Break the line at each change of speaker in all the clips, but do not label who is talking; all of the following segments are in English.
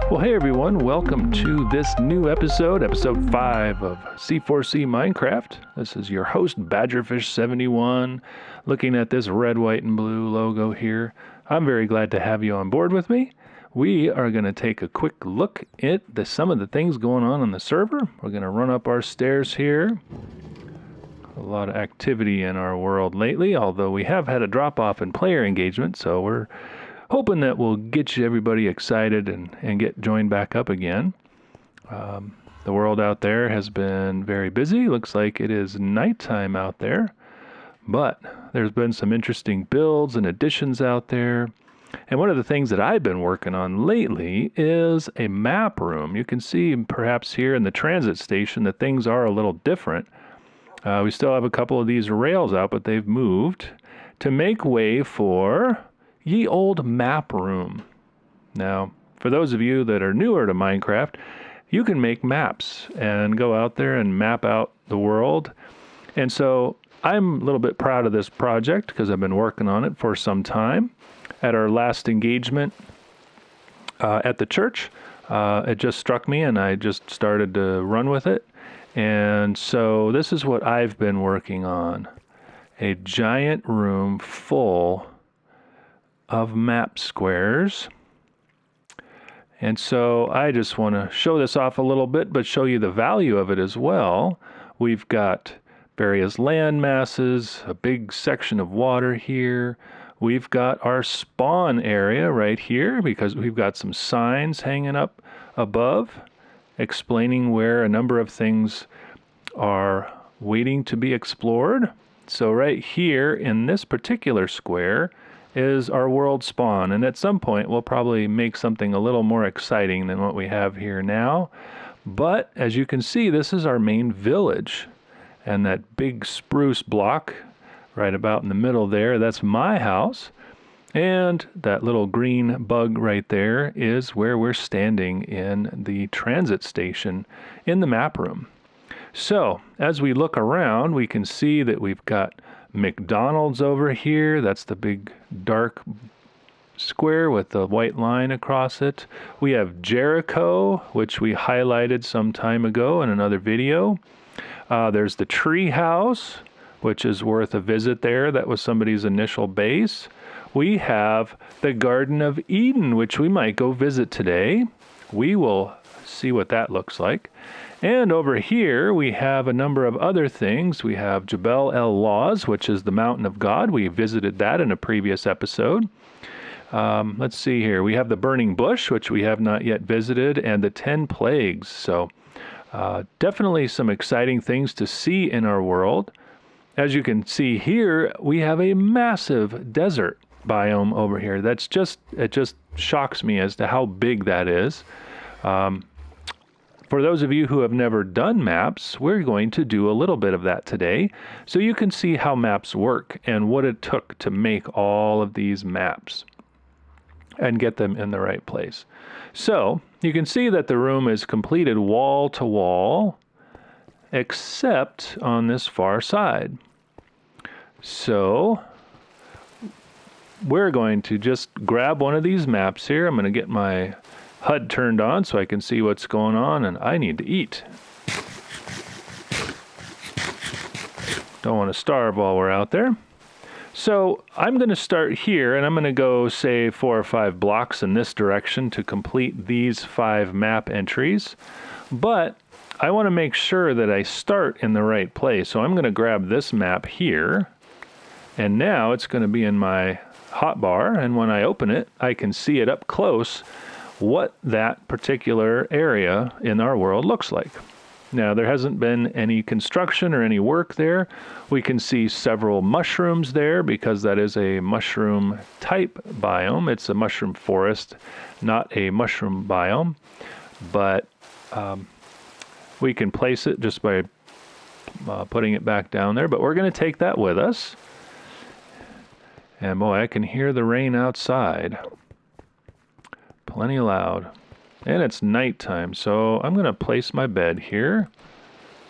Well, hey everyone, welcome to this new episode 5 of C4C Minecraft. This is your host, Badgerfish71, looking at this red, white, and blue logo here. I'm very glad to have you on board with me. We are going to take a quick look at some of the things going on the server. We're going to run up our stairs here. A lot of activity in our world lately, although we have had a drop-off in player engagement, so we're hoping that we'll get everybody excited and get joined back up again. The world out there has been very busy. Looks like it is nighttime out there, but there's been some interesting builds and additions out there. And one of the things that I've been working on lately is a map room. You can see perhaps here in the transit station that things are a little different. We still have a couple of these rails out, but they've moved to make way for ye old map room. Now, for those of you that are newer to Minecraft, you can make maps and go out there and map out the world. And so I'm a little bit proud of this project because I've been working on it for some time. At our last engagement at the church, it just struck me and I just started to run with it. And so this is what I've been working on. A giant room full of map squares. And so I just want to show this off a little bit, but show you the value of it as well. We've got various land masses, a big section of water here. We've got our spawn area right here because we've got some signs hanging up above explaining where a number of things are waiting to be explored. So right here in this particular square is our world spawn, and at some point we'll probably make something a little more exciting than what we have here now. But as you can see, this is our main village, and that big spruce block right about in the middle there, that's my house, and that little green bug right there is where we're standing in the transit station in the map room. So as we look around, we can see that we've got McDonald's over here. That's the big dark square with the white line across it. We have Jericho, which we highlighted some time ago in another video. There's the tree house, which is worth a visit there. That was somebody's initial base. We have the Garden of Eden, which we might go visit today. We will see what that looks like. And over here, we have a number of other things. We have Jebel El Lawz, which is the mountain of God. We visited that in a previous episode. Let's see here. We have the burning bush, which we have not yet visited, and the 10 plagues. So definitely some exciting things to see in our world. As you can see here, we have a massive desert biome over here. It just shocks me as to how big that is. For those of you who have never done maps, we're going to do a little bit of that today so you can see how maps work and what it took to make all of these maps and get them in the right place. So you can see that the room is completed wall to wall except on this far side. So we're going to just grab one of these maps here. I'm going to get my HUD turned on so I can see what's going on, and I need to eat. Don't want to starve while we're out there. So I'm going to start here, and I'm going to go, say, 4 or 5 blocks in this direction to complete these 5 map entries. But I want to make sure that I start in the right place. So I'm going to grab this map here, and now it's going to be in my hotbar, and when I open it, I can see it up close what that particular area in our world looks like. Now, there hasn't been any construction or any work there. We can see several mushrooms there because that is a mushroom type biome. It's a mushroom forest, not a mushroom biome. But we can place it just by putting it back down there. But we're going to take that with us. And boy, I can hear the rain outside. Plenty loud. And it's nighttime, so I'm going to place my bed here.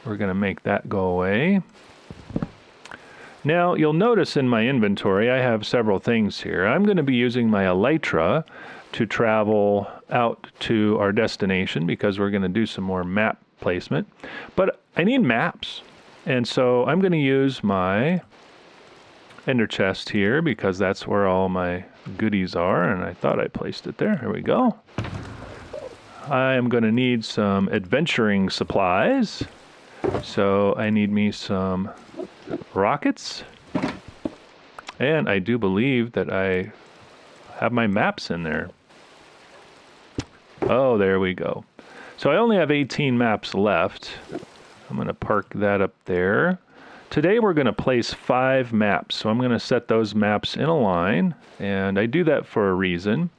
We're going to make that go away. Now, you'll notice in my inventory, I have several things here. I'm going to be using my elytra to travel out to our destination because we're going to do some more map placement. But I need maps. And so I'm going to use my ender chest here because that's where all my goodies are. And I thought I placed it there. There we go. I am going to need some adventuring supplies. So I need me some rockets. And I do believe that I have my maps in there. Oh, there we go. So I only have 18 maps left. I'm going to park that up there. Today we're going to place 5 maps. So I'm going to set those maps in a line. And I do that for a reason.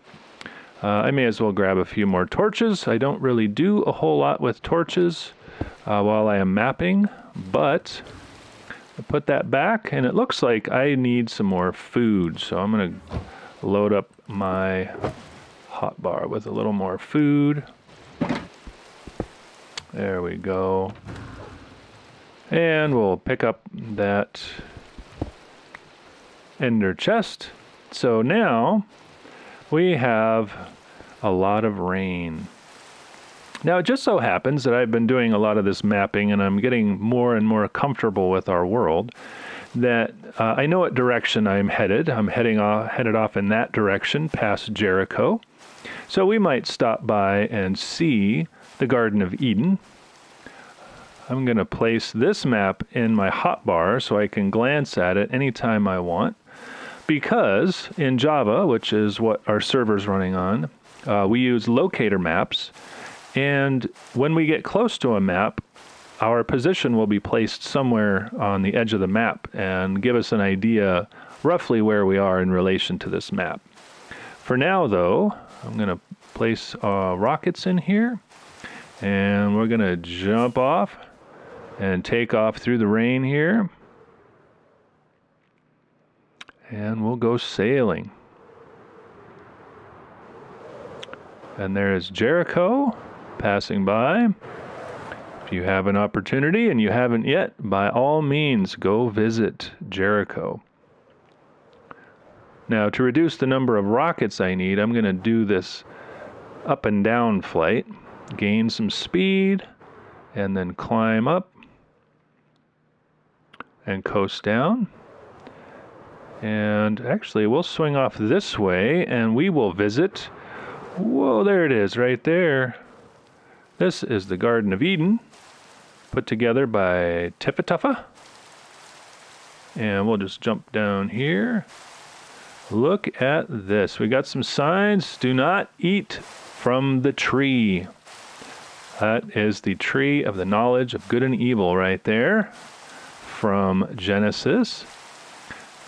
I may as well grab a few more torches. I don't really do a whole lot with torches while I am mapping. But I put that back. And it looks like I need some more food. So I'm going to load up my hotbar with a little more food. There we go. And we'll pick up that ender chest. So now we have a lot of rain. Now it just so happens that I've been doing a lot of this mapping and I'm getting more and more comfortable with our world, that I know what direction I'm headed. I'm headed off in that direction past Jericho. So we might stop by and see the Garden of Eden. I'm going to place this map in my hotbar so I can glance at it anytime I want. Because in Java, which is what our server's running on, we use locator maps. And when we get close to a map, our position will be placed somewhere on the edge of the map and give us an idea roughly where we are in relation to this map. For now, though, I'm going to place rockets in here. And we're going to jump off and take off through the rain here. And we'll go sailing. And there's Jericho passing by. If you have an opportunity and you haven't yet, by all means, go visit Jericho. Now, to reduce the number of rockets I need, I'm going to do this up and down flight. Gain some speed, and then climb up and coast down. And actually, we'll swing off this way, and we will visit. Whoa, there it is, right there. This is the Garden of Eden, put together by Tiffatuffa. And we'll just jump down here. Look at this. We got some signs. Do not eat from the tree. That is the tree of the knowledge of good and evil right there from Genesis.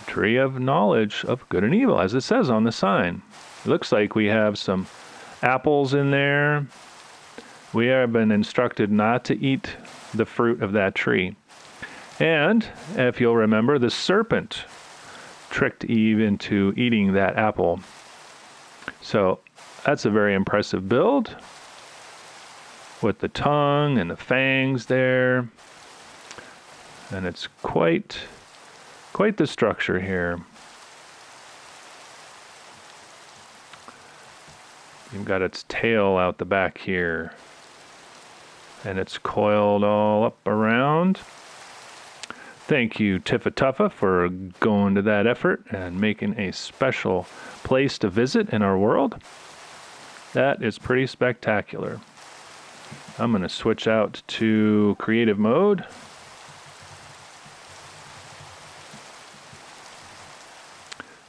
Tree of knowledge of good and evil, as it says on the sign. It looks like we have some apples in there. We have been instructed not to eat the fruit of that tree. And if you'll remember, the serpent tricked Eve into eating that apple. So that's a very impressive build with the tongue and the fangs there. And it's quite the structure here. You've got its tail out the back here. And it's coiled all up around. Thank you, Tiffatuffa, for going to that effort and making a special place to visit in our world. That is pretty spectacular. I'm going to switch out to creative mode.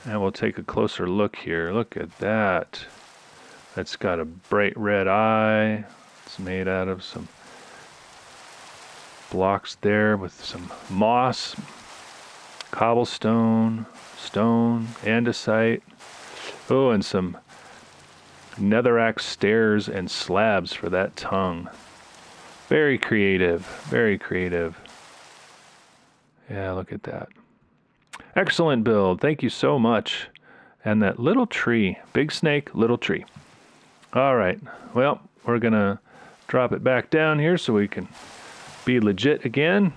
And we'll take a closer look here. Look at that. That's got a bright red eye. It's made out of some blocks there with some moss, cobblestone, stone, andesite. Oh, and some netherrack stairs and slabs for that tongue. Very creative, very creative. Yeah, look at that. Excellent build. Thank you so much. And that little tree, big snake, little tree. All right. Well, we're going to drop it back down here so we can be legit again.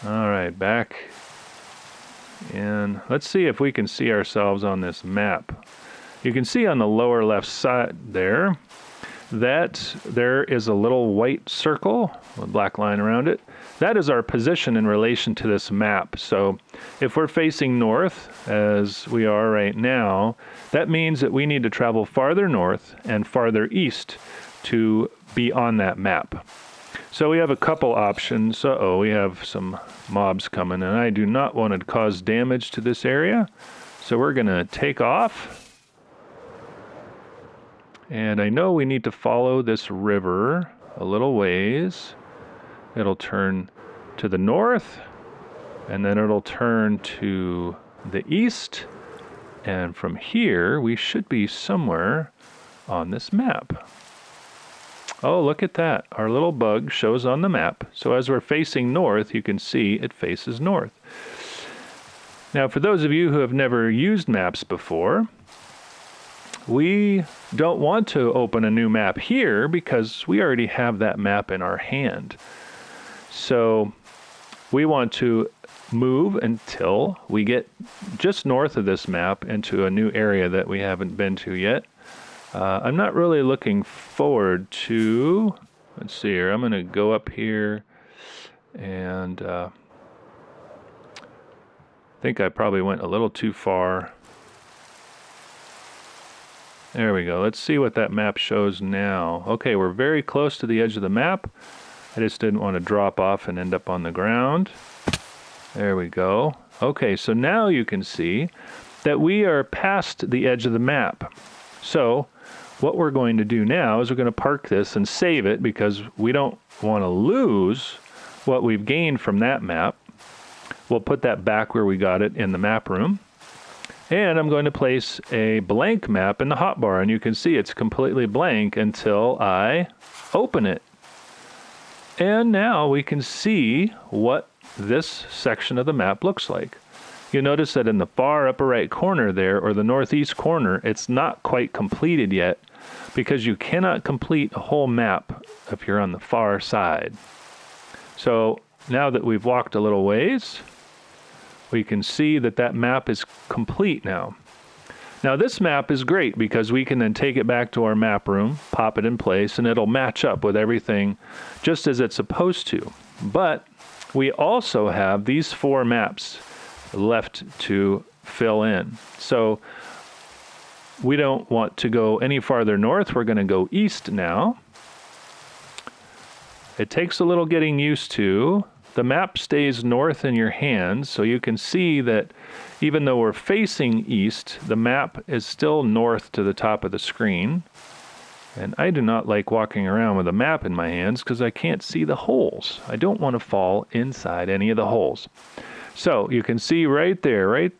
All right, back. And let's see if we can see ourselves on this map. You can see on the lower left side there that there is a little white circle with a black line around it. That is our position in relation to this map. So if we're facing north, as we are right now, that means that we need to travel farther north and farther east to be on that map. So we have a couple options. Uh-oh, we have some mobs coming, and I do not want to cause damage to this area. So we're going to take off. And I know we need to follow this river a little ways. It'll turn to the north, and then it'll turn to the east. And from here, we should be somewhere on this map. Oh, look at that. Our little bug shows on the map. So as we're facing north, you can see it faces north. Now, for those of you who have never used maps before, we don't want to open a new map here because we already have that map in our hand. So we want to move until we get just north of this map into a new area that we haven't been to yet. I'm not really looking forward to, let's see here, I'm going to go up here and I think I probably went a little too far. There we go. Let's see what that map shows now. Okay, we're very close to the edge of the map. I just didn't want to drop off and end up on the ground. There we go. Okay, so now you can see that we are past the edge of the map. So what we're going to do now is we're going to park this and save it because we don't want to lose what we've gained from that map. We'll put that back where we got it in the map room. And I'm going to place a blank map in the hotbar, and you can see it's completely blank until I open it. And now we can see what this section of the map looks like. You notice that in the far upper right corner there, or the northeast corner, it's not quite completed yet because you cannot complete a whole map if you're on the far side. So now that we've walked a little ways, we can see that that map is complete now. Now this map is great because we can then take it back to our map room, pop it in place, and it'll match up with everything just as it's supposed to. But we also have these 4 maps left to fill in. So we don't want to go any farther north. We're going to go east now. It takes a little getting used to. The map stays north in your hands, so you can see that even though we're facing east, the map is still north to the top of the screen. And I do not like walking around with a map in my hands because I can't see the holes. I don't want to fall inside any of the holes. So you can see right there, right?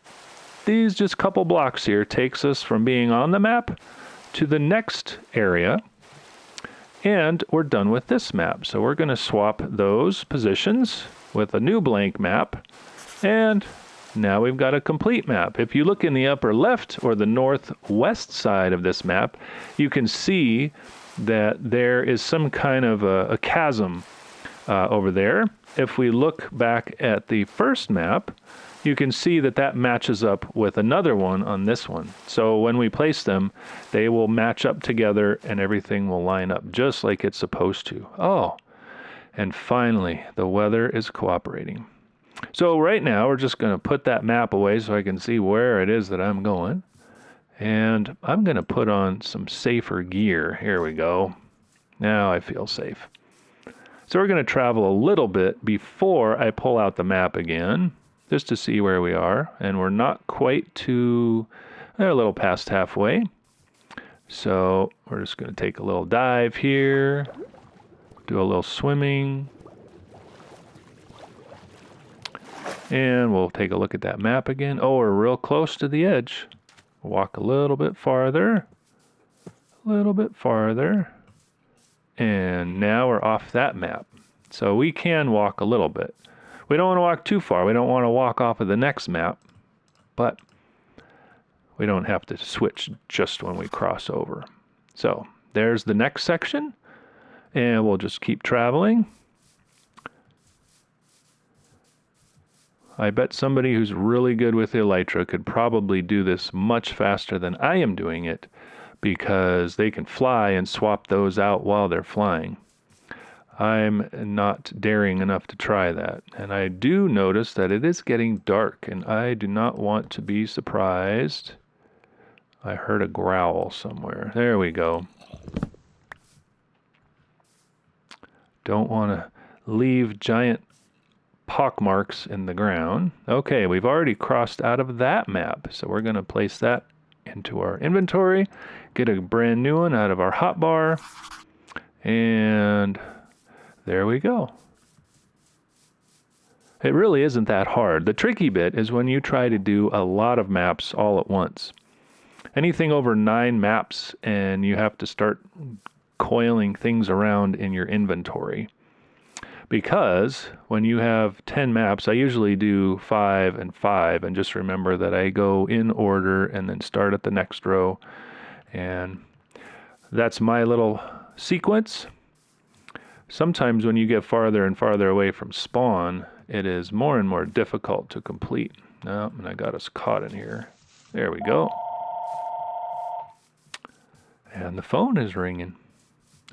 These just couple blocks here takes us from being on the map to the next area. And we're done with this map. So we're going to swap those positions with a new blank map. And now we've got a complete map. If you look in the upper left or the northwest side of this map, you can see that there is some kind of a chasm over there. If we look back at the first map, you can see that that matches up with another one on this one. So when we place them, they will match up together and everything will line up just like it's supposed to. Oh, and finally, the weather is cooperating. So right now, we're just going to put that map away so I can see where it is that I'm going. And I'm going to put on some safer gear. Here we go. Now I feel safe. So we're going to travel a little bit before I pull out the map again, just to see where we are. And we're not quite a little past halfway. So we're just going to take a little dive here, do a little swimming. And we'll take a look at that map again. Oh, we're real close to the edge. Walk a little bit farther. And now we're off that map. So we can walk a little bit. We don't want to walk too far. We don't want to walk off of the next map. But we don't have to switch just when we cross over. So there's the next section. And we'll just keep traveling. I bet somebody who's really good with elytra could probably do this much faster than I am doing it, because they can fly and swap those out while they're flying. I'm not daring enough to try that. And I do notice that it is getting dark, and I do not want to be surprised. I heard a growl somewhere. There we go. Don't want to leave giant pockmarks in the ground. Okay, we've already crossed out of that map, so we're going to place that into our inventory, get a brand new one out of our hotbar, and there we go. It really isn't that hard. The tricky bit is when you try to do a lot of maps all at once. Anything over 9 maps and you have to start coiling things around in your inventory. Because when you have 10 maps, I usually do 5 and 5, and just remember that I go in order and then start at the next row. And that's my little sequence. Sometimes when you get farther and farther away from spawn, it is more and more difficult to complete. Oh, and I got us caught in here. There we go. And the phone is ringing.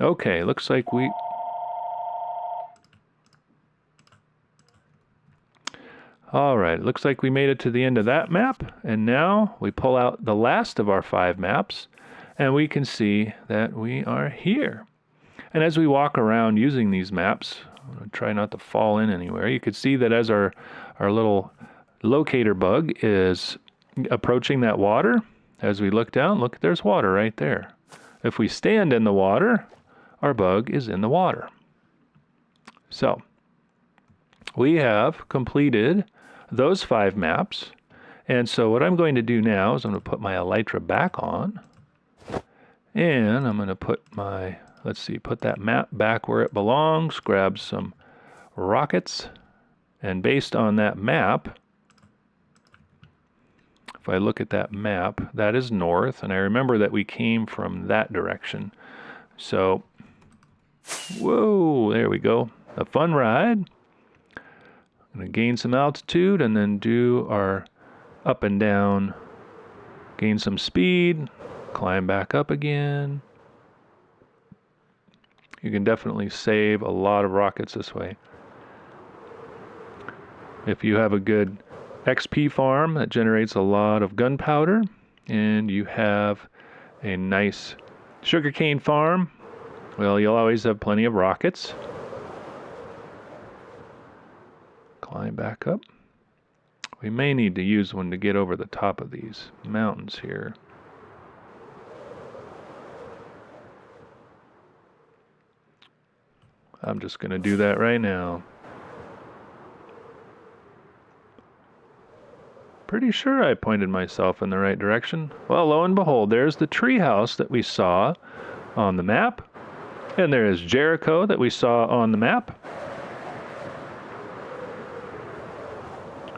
Okay, looks like we... All right, looks like we made it to the end of that map, and now we pull out the last of our 5 maps, and we can see that we are here. And as we walk around using these maps, I'm going to try not to fall in anywhere, you can see that as our little locator bug is approaching that water, as we look down, look, there's water right there. If we stand in the water, our bug is in the water. So, we have completed those 5 maps, and so what I'm going to do now is I'm going to put my elytra back on, and I'm going to put my, let's see, put that map back where it belongs, grab some rockets, and based on that map, if I look at that map, that is north, and I remember that we came from that direction. So, whoa, there we go. A fun ride. I'm going to gain some altitude and then do our up and down, gain some speed, climb back up again. You can definitely save a lot of rockets this way. If you have a good XP farm that generates a lot of gunpowder, and you have a nice sugarcane farm, well, you'll always have plenty of rockets. Climb back up. We may need to use one to get over the top of these mountains here. I'm just going to do that right now. Pretty sure I pointed myself in the right direction. Well, lo and behold, there's the treehouse that we saw on the map. And there is Jericho that we saw on the map.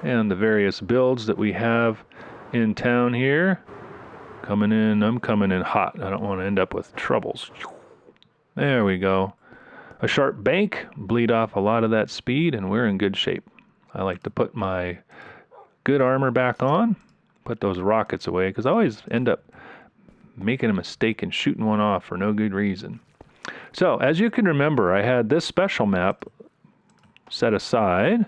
And the various builds that we have in town here. Coming in, I'm coming in hot. I don't want to end up with troubles. There we go. A sharp bank, bleed off a lot of that speed, and we're in good shape. I like to put my good armor back on, put those rockets away, because I always end up making a mistake and shooting one off for no good reason. So, as you can remember, I had this special map set aside.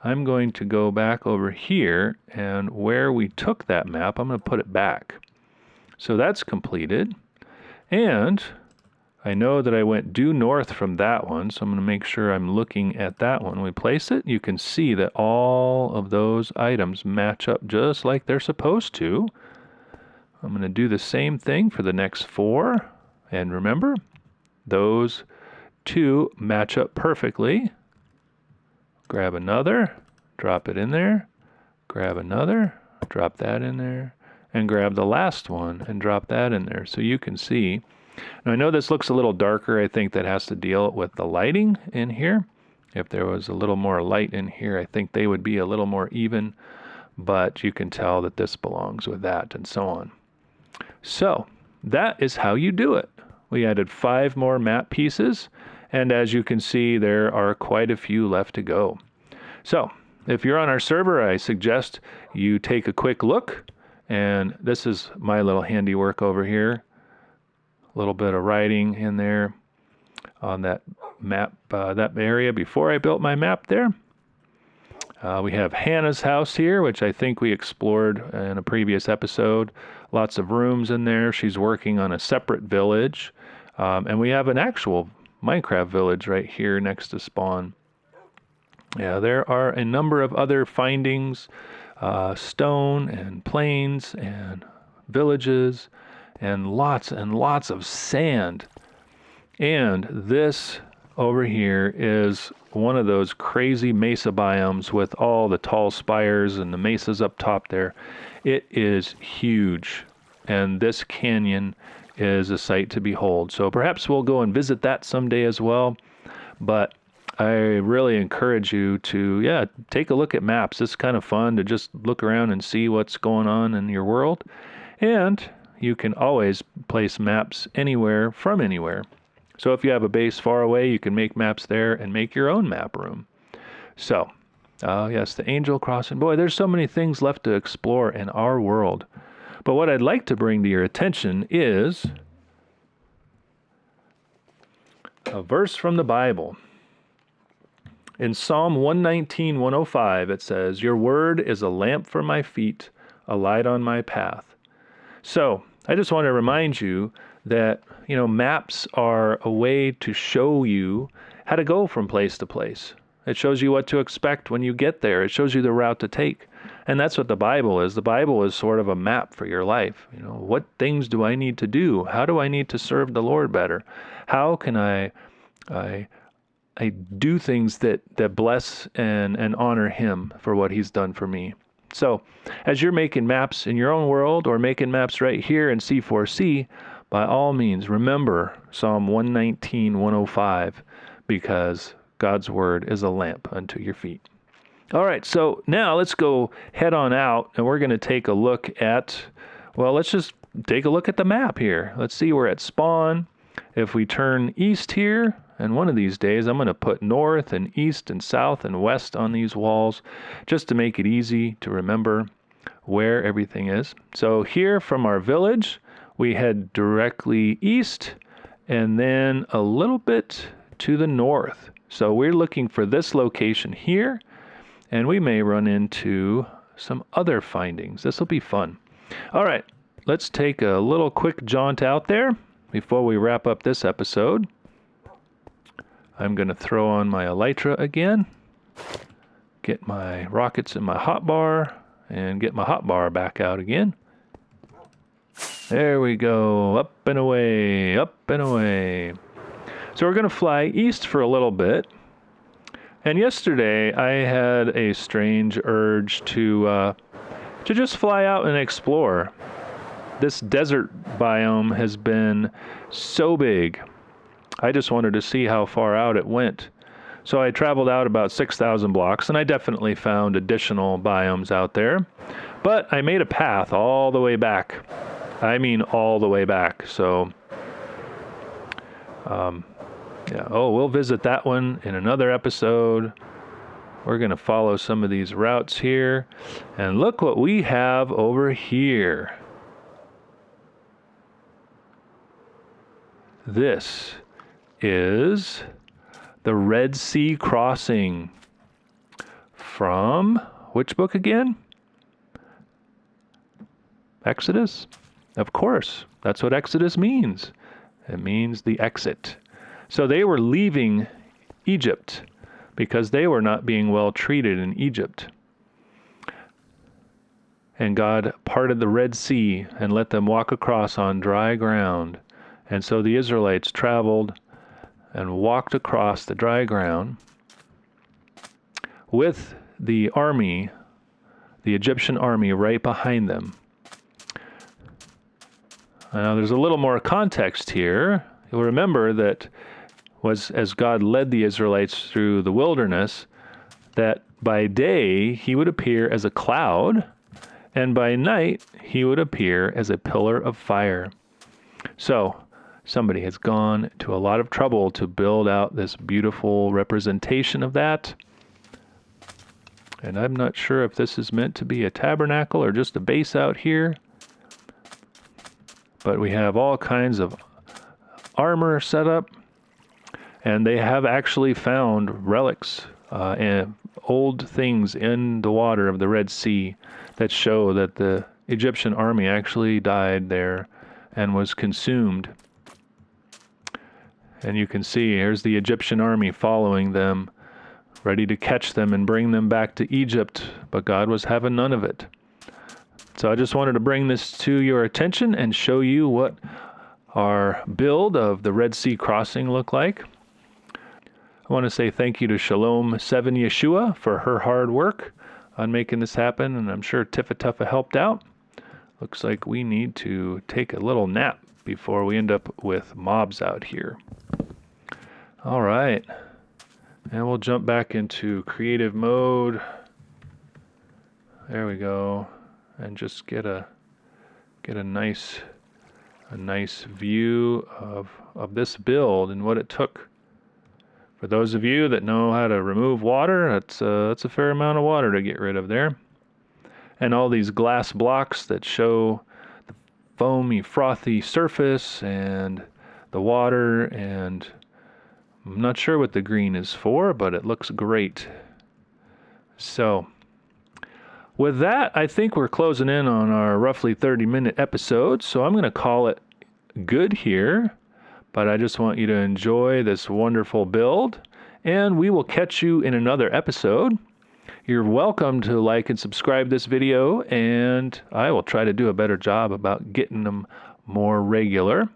I'm going to go back over here, and where we took that map, I'm going to put it back. So that's completed, and I know that I went due north from that one, so I'm going to make sure I'm looking at that one. When we place it, you can see that all of those items match up just like they're supposed to. I'm going to do the same thing for the next 4, and remember, those 2 match up perfectly. Grab another, drop it in there, grab another, drop that in there, and grab the last one and drop that in there. So you can see. Now I know this looks a little darker. I think that has to deal with the lighting in here. If there was a little more light in here, I think they would be a little more even, but you can tell that this belongs with that and so on. So that is how you do it. We added 5 more map pieces, and as you can see, there are quite a few left to go. So if you're on our server, I suggest you take a quick look. And this is my little handiwork over here. A little bit of writing in there on that map, that area before I built my map there. We have Hannah's house here, which I think we explored in a previous episode. Lots of rooms in there. She's working on a separate village. And we have an actual Minecraft village right here next to spawn. Yeah, there are a number of other findings, stone and plains and villages and lots of sand. And this over here is one of those crazy mesa biomes with all the tall spires and the mesas up top there. It is huge, and this canyon is a sight to behold. So perhaps we'll go and visit that someday as well. But I really encourage you to, take a look at maps. It's kind of fun to just look around and see what's going on in your world. And you can always place maps anywhere from anywhere. So if you have a base far away, you can make maps there and make your own map room. So, yes, the Angel Crossing. Boy, there's so many things left to explore in our world. But what I'd like to bring to your attention is a verse from the Bible. In Psalm 119, 105, it says, "Your word is a lamp for my feet, a light on my path." So, I just want to remind you that, maps are a way to show you how to go from place to place. It shows you what to expect when you get there. It shows you the route to take. And that's what the Bible is. The Bible is sort of a map for your life. What things do I need to do? How do I need to serve the Lord better? How can I do things that bless and honor Him for what He's done for me? So, as you're making maps in your own world or making maps right here in C4C, by all means, remember Psalm 119, 105, because God's word is a lamp unto your feet. All right, so now let's go head on out, and we're going to take a look at, let's just take a look at the map here. Let's see, we're at spawn. If we turn east here, and one of these days I'm going to put north and east and south and west on these walls just to make it easy to remember where everything is. So here from our village, we head directly east and then a little bit to the north. So we're looking for this location here, and we may run into some other findings. This will be fun. All right, let's take a little quick jaunt out there before we wrap up this episode. I'm going to throw on my elytra again, get my rockets in my hotbar, and get my hotbar back out again. There we go, up and away, up and away. So we're going to fly east for a little bit. And yesterday I had a strange urge to just fly out and explore. This desert biome has been so big. I just wanted to see how far out it went. So I traveled out about 6,000 blocks, and I definitely found additional biomes out there. But I made a path all the way back. I mean all the way back. So, we'll visit that one in another episode. We're going to follow some of these routes here. And look what we have over here. This is the Red Sea crossing from which book again? Exodus. Of course, that's what Exodus means. It means the exit. So they were leaving Egypt because they were not being well treated in Egypt. And God parted the Red Sea and let them walk across on dry ground. And so the Israelites traveled and walked across the dry ground with the army, the Egyptian army, right behind them. Now there's a little more context here. You'll remember that was as God led the Israelites through the wilderness, that by day he would appear as a cloud, and by night he would appear as a pillar of fire. So somebody has gone to a lot of trouble to build out this beautiful representation of that. And I'm not sure if this is meant to be a tabernacle or just a base out here. But we have all kinds of armor set up. And they have actually found relics and old things in the water of the Red Sea that show that the Egyptian army actually died there and was consumed. And you can see here's the Egyptian army following them, ready to catch them and bring them back to Egypt, but God was having none of it. So I just wanted to bring this to your attention and show you what our build of the Red Sea crossing looked like. I want to say thank you to Shalom 7 Yeshua for her hard work on making this happen, and I'm sure Tiffa Tuffa helped out. Looks like we need to take a little nap before we end up with mobs out here. All right, and we'll jump back into creative mode. There we go, and just get a nice view of this build and what it took. For those of you that know how to remove water, that's a fair amount of water to get rid of there. And all these glass blocks that show the foamy, frothy surface and the water, and I'm not sure what the green is for, but it looks great. So, with that, I think we're closing in on our roughly 30-minute episode, so I'm going to call it good here. But I just want you to enjoy this wonderful build, and we will catch you in another episode. You're welcome to like and subscribe this video, and I will try to do a better job about getting them more regular.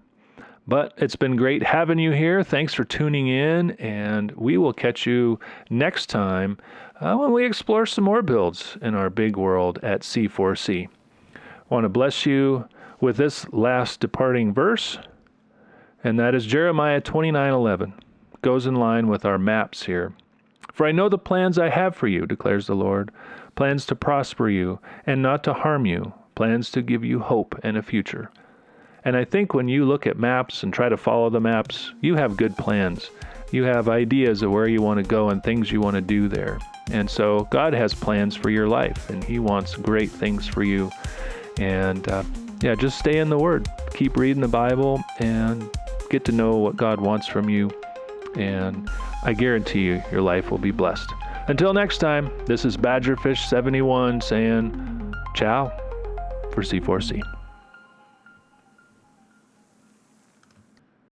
But it's been great having you here. Thanks for tuning in, and we will catch you next time when we explore some more builds in our big world at C4C. I want to bless you with this last departing verse. And that is Jeremiah 29:11. Goes in line with our maps here. For I know the plans I have for you, declares the Lord, plans to prosper you and not to harm you, plans to give you hope and a future. And I think when you look at maps and try to follow the maps, you have good plans. You have ideas of where you want to go and things you want to do there. And so God has plans for your life, and He wants great things for you. And just stay in the Word. Keep reading the Bible and get to know what God wants from you, and I guarantee you your life will be blessed. Until next time, this is Badgerfish 71 saying ciao for C4C.